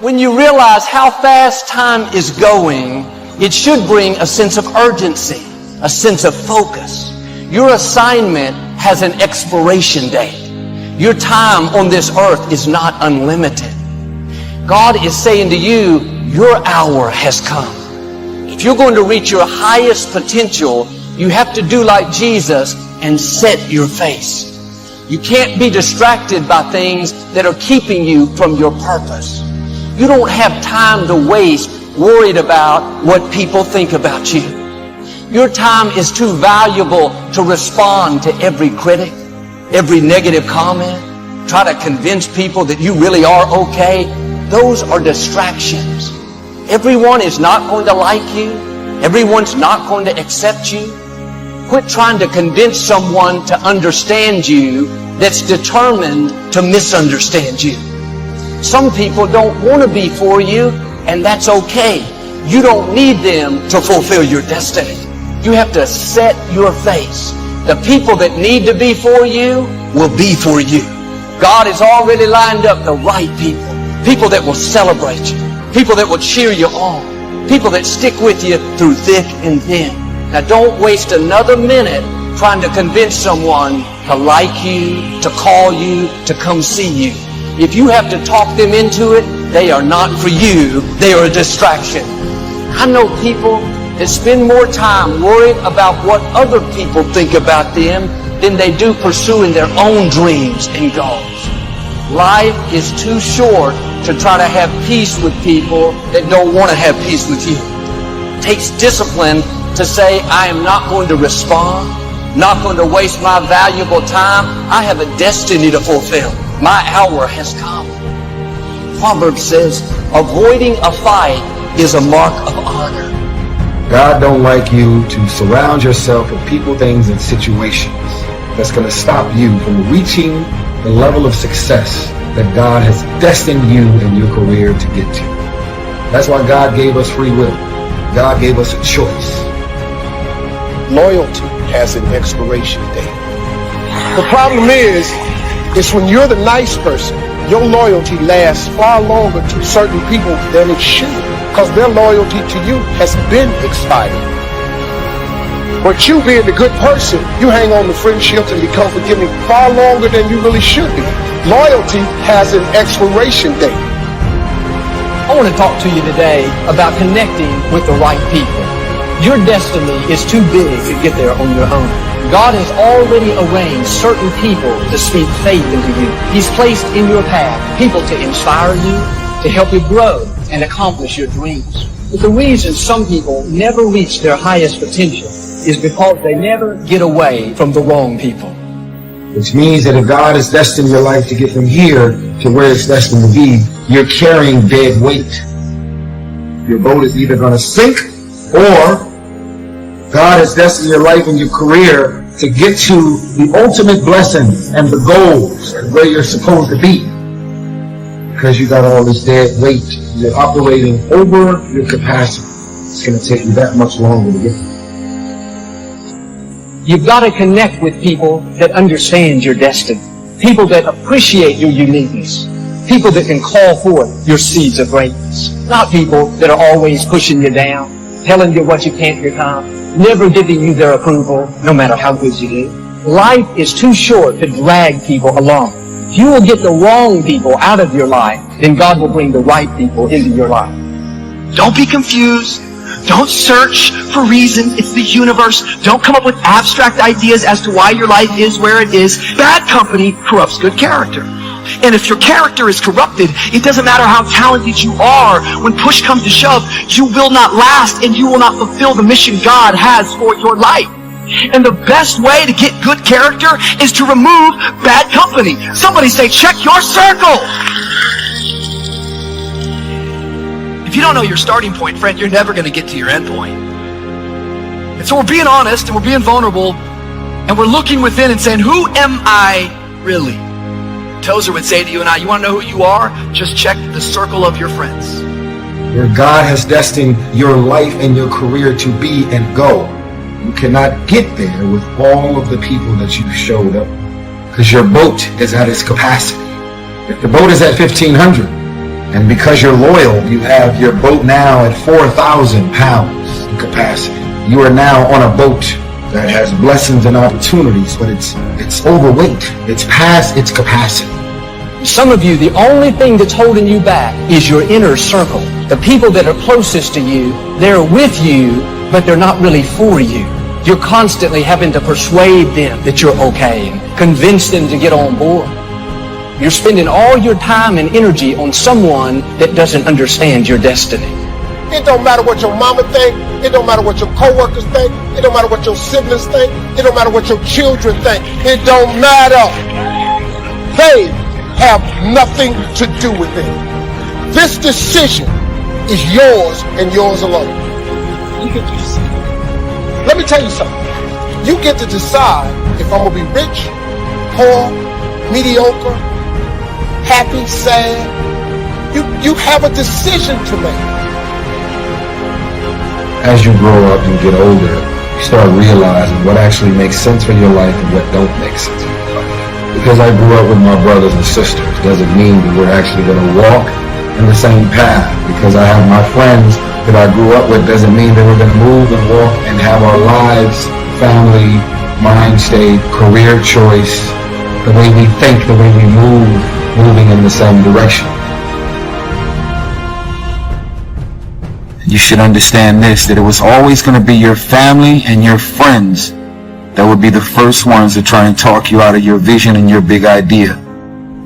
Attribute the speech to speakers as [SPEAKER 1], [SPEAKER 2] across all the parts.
[SPEAKER 1] When you realize how fast time is going, it should bring a sense of urgency, a sense of focus. Your assignment has an expiration date. Your time on this earth is not unlimited. God is saying to you, your hour has come. If you're going to reach your highest potential, you have to do like Jesus and set your face. You can't be distracted by things that are keeping you from your purpose. You don't have time to waste worried about what people think about you. Your time is too valuable to respond to every critic, every negative comment, try to convince people that you really are okay. Those are distractions. Everyone is not going to like you. Everyone's not going to accept you. Quit trying to convince someone to understand you that's determined to misunderstand you. Some people don't want to be for you, and that's okay. You don't need them to fulfill your destiny. You have to set your face. The people that need to be for you will be for you. God has already lined up the right people. People that will celebrate you. People that will cheer you on. People that stick with you through thick and thin. Now don't waste another minute trying to convince someone to like you, to call you, to come see you. If you have to talk them into it, they are not for you. They are a distraction. I know people that spend more time worried about what other people think about them than they do pursuing their own dreams and goals. Life is too short to try to have peace with people that don't want to have peace with you. It takes discipline to say, I am not going to respond, not going to waste my valuable time. I have a destiny to fulfill. My hour has come. Proverbs says, avoiding a fight is a mark of honor.
[SPEAKER 2] God don't like you to surround yourself with people, things, and situations that's going to stop you from reaching the level of success that God has destined you and your career to get to. That's why God gave us free will. God gave us a choice.
[SPEAKER 3] Loyalty has an expiration date. The problem is when you're the nice person, your loyalty lasts far longer to certain people than it should, because their loyalty to you has been expired. But you being the good person, you hang on to friendships and become forgiving far longer than you really should be. Loyalty has an expiration date.
[SPEAKER 1] I want to talk to you today about connecting with the right people. Your destiny is too big to get there on your own. God has already arranged certain people to speak faith into you. He's placed in your path people to inspire you, to help you grow and accomplish your dreams. But the reason some people never reach their highest potential is because they never get away from the wrong people.
[SPEAKER 2] Which means that if God has destined your life to get from here to where it's destined to be, you're carrying dead weight. Your boat is either going to sink, or God has destined your life and your career to get to the ultimate blessing and the goals and where you're supposed to be. Because you got all this dead weight. You're operating over your capacity. It's going to take you that much longer to get there.
[SPEAKER 1] You've got to connect with people that understand your destiny. People that appreciate your uniqueness. People that can call forth your seeds of greatness. Not people that are always pushing you down, telling you what you can't become, never giving you their approval, no matter how good you do. Life is too short to drag people along. If you will get the wrong people out of your life, then God will bring the right people into your life.
[SPEAKER 4] Don't be confused. Don't search for reasons. It's the universe. Don't come up with abstract ideas as to why your life is where it is. Bad company corrupts good character. And if your character is corrupted, it doesn't matter how talented you are. When push comes to shove, you will not last and you will not fulfill the mission God has for your life. And the best way to get good character is to remove bad company. Somebody say, check your circle. If you don't know your starting point, friend, you're never going to get to your end point. And so we're being honest and we're being vulnerable and we're looking within and saying, who am I really? Tozer would say to you and I, you want to know who you are? Just check the circle of your friends.
[SPEAKER 2] Where God has destined your life and your career to be and go, you cannot get there with all of the people that you showed up, because your boat is at its capacity. If the boat is at 1,500, And because you're loyal, you have your boat now at 4,000 pounds in capacity. You are now on a boat that has blessings and opportunities, but it's overweight. It's past its capacity.
[SPEAKER 1] Some of you, the only thing that's holding you back is your inner circle. The people that are closest to you, they're with you, but they're not really for you. You're constantly having to persuade them that you're okay and convince them to get on board. You're spending all your time and energy on someone that doesn't understand your destiny.
[SPEAKER 3] It don't matter what your mama think. It don't matter what your coworkers think. It don't matter what your siblings think. It don't matter what your children think. It don't matter. They have nothing to do with it. This decision is yours and yours alone. You get to decide. Let me tell you something. You get to decide if I'm going to be rich, poor, mediocre, happy, sad. You have a decision to make.
[SPEAKER 2] As you grow up and get older, you start realizing what actually makes sense for your life and what don't make sense for your life. Because I grew up with my brothers and sisters doesn't mean that we're actually going to walk in the same path. Because I have my friends that I grew up with doesn't mean that we're going to move and walk and have our lives, family, mind state, career choice, the way we think, the way we move, moving in the same direction. You should understand this, that it was always going to be your family and your friends that would be the first ones to try and talk you out of your vision and your big idea.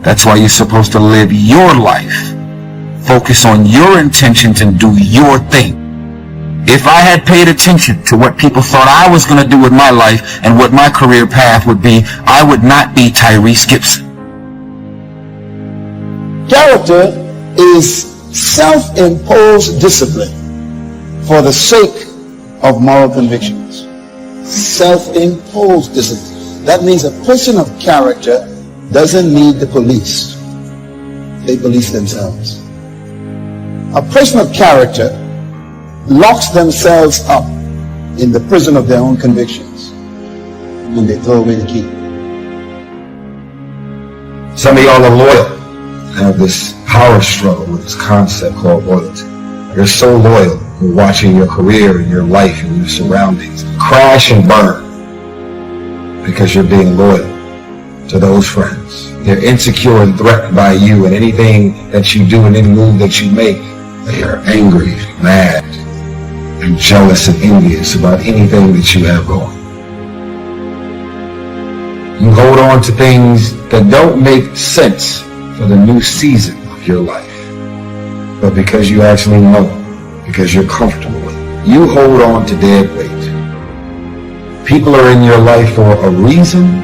[SPEAKER 2] That's why you're supposed to live your life. Focus on your intentions and do your thing. If I had paid attention to what people thought I was going to do with my life and what my career path would be, I would not be Tyrese Gibson.
[SPEAKER 5] Character is self-imposed discipline for the sake of moral convictions. Self-imposed discipline. That means a person of character doesn't need the police. They police themselves. A person of character locks themselves up in the prison of their own convictions and they throw away the key.
[SPEAKER 2] Some of y'all are loyal. Have this power struggle with this concept called loyalty. You're so loyal. You're watching your career and your life and your surroundings crash and burn because you're being loyal to those friends. They're insecure and threatened by you and anything that you do and any move that you make. They are angry, mad, and jealous and envious about anything that you have going. You hold on to things that don't make sense for the new season of your life. But because you actually know, because you're comfortable with it, you hold on to dead weight. People are in your life for a reason.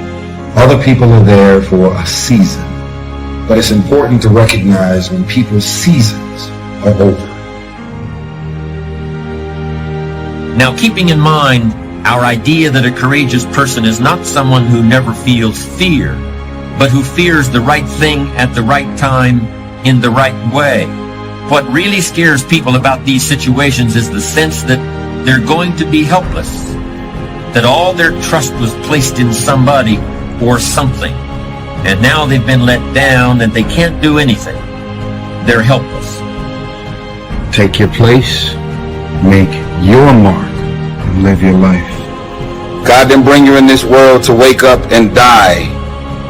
[SPEAKER 2] Other people are there for a season. But it's important to recognize when people's seasons are over.
[SPEAKER 6] Now, keeping in mind our idea that a courageous person is not someone who never feels fear, but who fears the right thing at the right time in the right way. What really scares people about these situations is the sense that they're going to be helpless, that all their trust was placed in somebody or something, and now they've been let down and they can't do anything. They're helpless.
[SPEAKER 2] Take your place, make your mark, and live your life. God didn't bring you in this world to wake up and die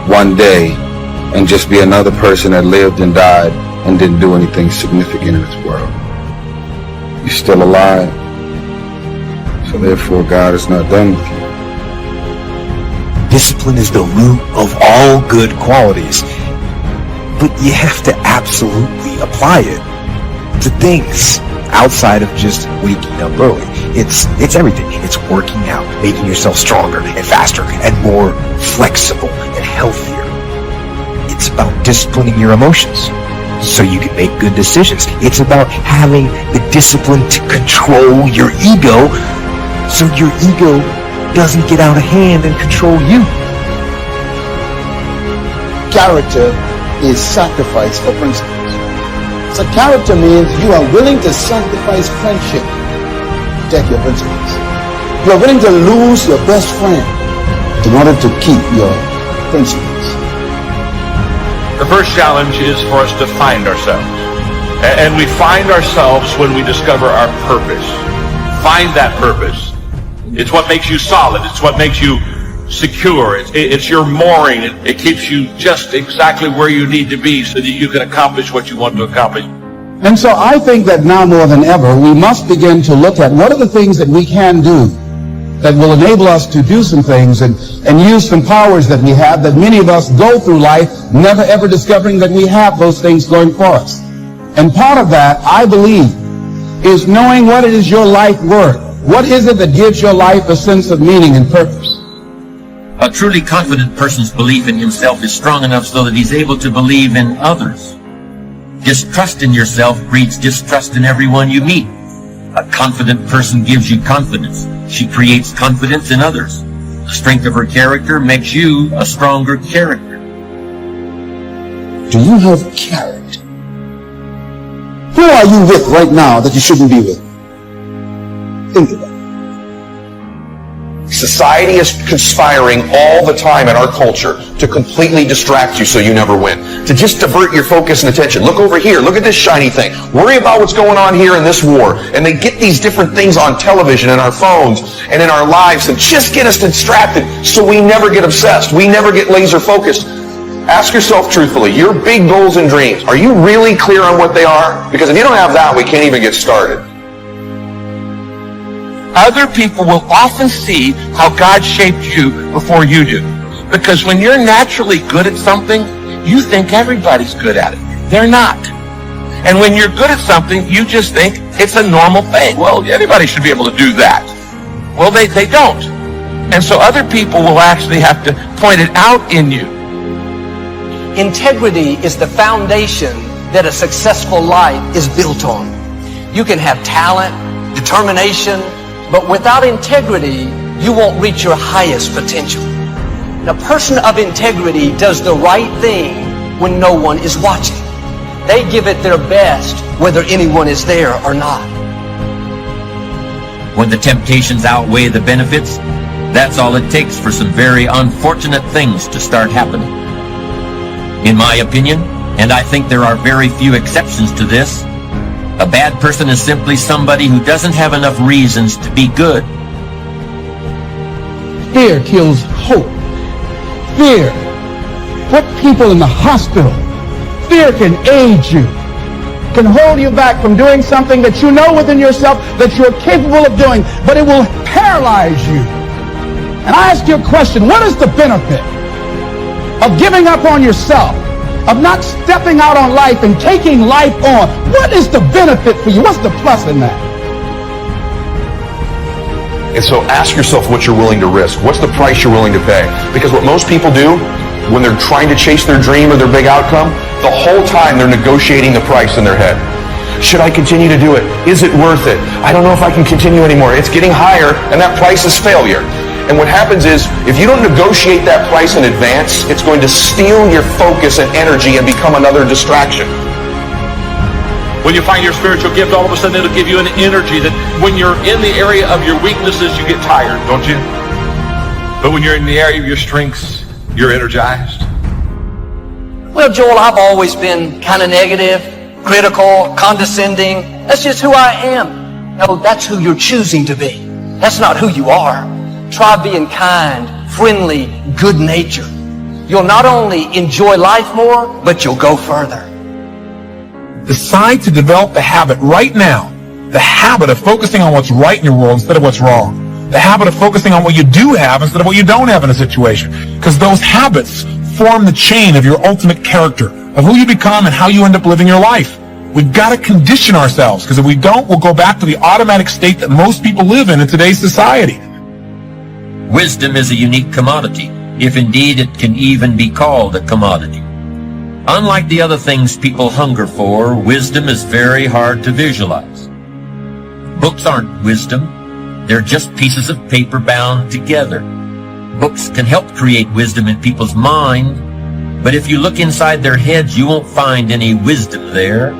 [SPEAKER 2] one day and just be another person that lived and died and didn't do anything significant in this world. You're still alive. So therefore, God is not done with you.
[SPEAKER 7] Discipline is the root of all good qualities, but you have to absolutely apply it to things outside of just waking up early. It's everything. It's working out, making yourself stronger and faster and more flexible and healthier. It's about disciplining your emotions so you can make good decisions. It's about having the discipline to control your ego so your ego doesn't get out of hand and control you.
[SPEAKER 5] Character is sacrifice for principles. So character means you are willing to sacrifice friendship to protect your principles. You are willing to lose your best friend in order to keep your principles.
[SPEAKER 8] The first challenge is for us to find ourselves. And we find ourselves when we discover our purpose. Find that purpose. It's what makes you solid. It's what makes you secure. It's your mooring. It keeps you just exactly where you need to be so that you can accomplish what you want to accomplish.
[SPEAKER 5] And so I think that now more than ever, we must begin to look at what are the things that we can do that will enable us to do some things and use some powers that we have, that many of us go through life never ever discovering that we have those things going for us. And part of that, I believe, is knowing what it is your life worth. What is it that gives your life a sense of meaning and purpose?
[SPEAKER 6] A truly confident person's belief in himself is strong enough so that he's able to believe in others. Distrust in yourself breeds distrust in everyone you meet. A confident person gives you confidence. She creates confidence in others. The strength of her character makes you a stronger character.
[SPEAKER 5] Do you have character? Who are you with right now that you shouldn't be with? Think about it.
[SPEAKER 9] Society is conspiring all the time in our culture to completely distract you so you never win. To just divert your focus and attention. Look over here. Look at this shiny thing. Worry about what's going on here in this war. And they get these different things on television and our phones and in our lives and just get us distracted so we never get obsessed. We never get laser focused. Ask yourself truthfully, your big goals and dreams, are you really clear on what they are? Because if you don't have that, we can't even get started.
[SPEAKER 8] Other people will often see how God shaped you before you do. Because when you're naturally good at something, you think everybody's good at it. They're not. And when you're good at something, you just think it's a normal thing. Well, anybody should be able to do that. Well, they don't. And so other people will actually have to point it out in you.
[SPEAKER 1] Integrity is the foundation that a successful life is built on. You can have talent, determination, but without integrity, you won't reach your highest potential. A person of integrity does the right thing when no one is watching. They give it their best whether anyone is there or not.
[SPEAKER 6] When the temptations outweigh the benefits, that's all it takes for some very unfortunate things to start happening. In my opinion, and I think there are very few exceptions to this, a bad person is simply somebody who doesn't have enough reasons to be good.
[SPEAKER 5] Fear kills hope. Fear. Put people in the hospital. Fear can age you, can hold you back from doing something that you know within yourself that you're capable of doing, but it will paralyze you. And I ask you a question, what is the benefit of giving up on yourself, of not stepping out on life and taking life on? What is the benefit for you? What's the plus in that?
[SPEAKER 9] And so ask yourself what you're willing to risk. What's the price you're willing to pay? Because what most people do when they're trying to chase their dream or their big outcome, the whole time they're negotiating the price in their head. Should I continue to do it? Is it worth it? I don't know if I can continue anymore. It's getting higher, and that price is failure. And what happens is, if you don't negotiate that price in advance, it's going to steal your focus and energy and become another distraction.
[SPEAKER 8] When you find your spiritual gift, all of a sudden it'll give you an energy that when you're in the area of your weaknesses, you get tired, don't you? But when you're in the area of your strengths, you're energized.
[SPEAKER 1] Well, Joel, I've always been kind of negative, critical, condescending. That's just who I am. No, that's who you're choosing to be. That's not who you are. Try being kind, friendly, good-natured. You'll not only enjoy life more, but you'll go further.
[SPEAKER 10] Decide to develop the habit right now, the habit of focusing on what's right in your world instead of what's wrong. The habit of focusing on what you do have instead of what you don't have in a situation. Because those habits form the chain of your ultimate character, of who you become and how you end up living your life. We've got to condition ourselves, because if we don't, we'll go back to the automatic state that most people live in today's society.
[SPEAKER 6] Wisdom is a unique commodity, if indeed it can even be called a commodity. Unlike the other things people hunger for, wisdom is very hard to visualize. Books aren't wisdom. They're just pieces of paper bound together. Books can help create wisdom in people's mind, but if you look inside their heads, you won't find any wisdom there.